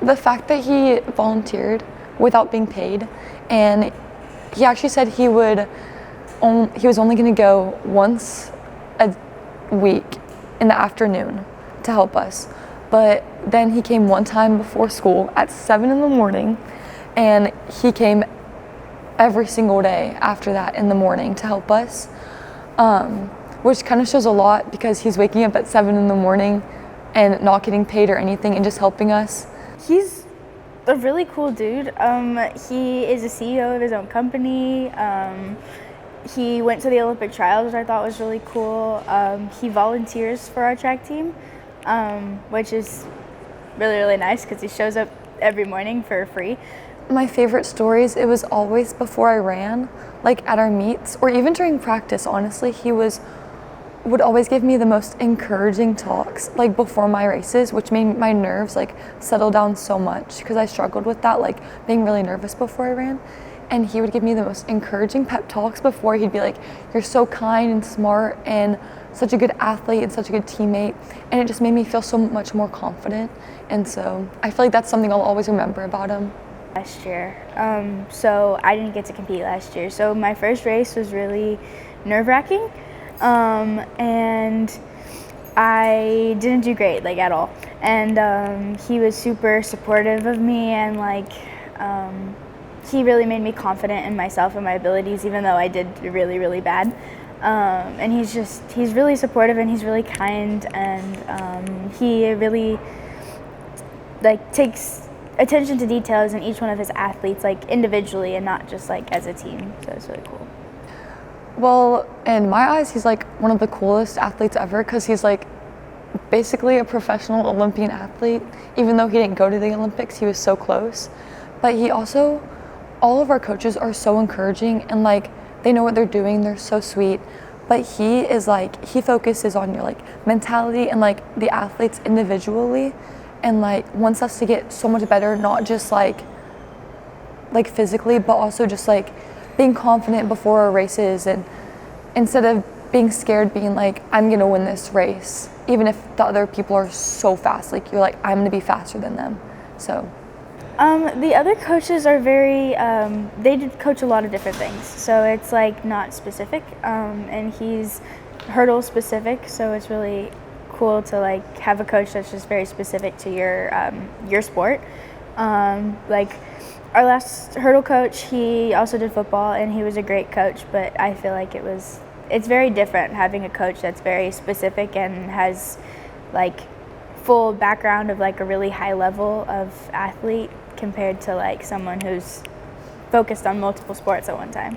The fact that he volunteered without being paid, and he actually said he was only going to go once a week in the afternoon to help us. But then he came one time before school at 7 in the morning, and he came every single day after that in the morning to help us, which kind of shows a lot because he's waking up at 7 in the morning and not getting paid or anything and just helping us. He's a really cool dude. He is a CEO of his own company. He went to the Olympic trials, which I thought was really cool. He volunteers for our track team, which is really, really nice because he shows up every morning for free. My favorite stories, it was always before I ran, like at our meets or even during practice. Honestly, he would always give me the most encouraging talks like before my races, which made my nerves like settle down so much because I struggled with that, like being really nervous before I ran. And he would give me the most encouraging pep talks before. He'd be like, "You're so kind and smart and such a good athlete and such a good teammate." And it just made me feel so much more confident. And so I feel like that's something I'll always remember about him. Last year, so I didn't get to compete last year. So my first race was really nerve-wracking, and I didn't do great, like at all. And he was super supportive of me, and like he really made me confident in myself and my abilities, even though I did really, really bad. And he's really supportive and he's really kind, and he really like takes attention to details in each one of his athletes, like individually and not just like as a team. So it's really cool. Well, in my eyes, he's like one of the coolest athletes ever because he's like basically a professional Olympian athlete. Even though he didn't go to the Olympics, he was so close. But he also, all of our coaches are so encouraging and like they know what they're doing. They're so sweet. But he focuses on your like mentality and like the athletes individually, and like wants us to get so much better, not just like physically, but also just like being confident before our races, and instead of being scared, being like, I'm gonna win this race, even if the other people are so fast. Like you're like, I'm gonna be faster than them. So the other coaches are very, they did coach a lot of different things. So it's like not specific, and he's hurdle specific. So it's really cool to like have a coach that's just very specific to your sport. Like our last hurdle coach, he also did football and he was a great coach, but I feel like it's very different having a coach that's very specific and has like full background of like a really high level of athlete compared to like someone who's focused on multiple sports at one time.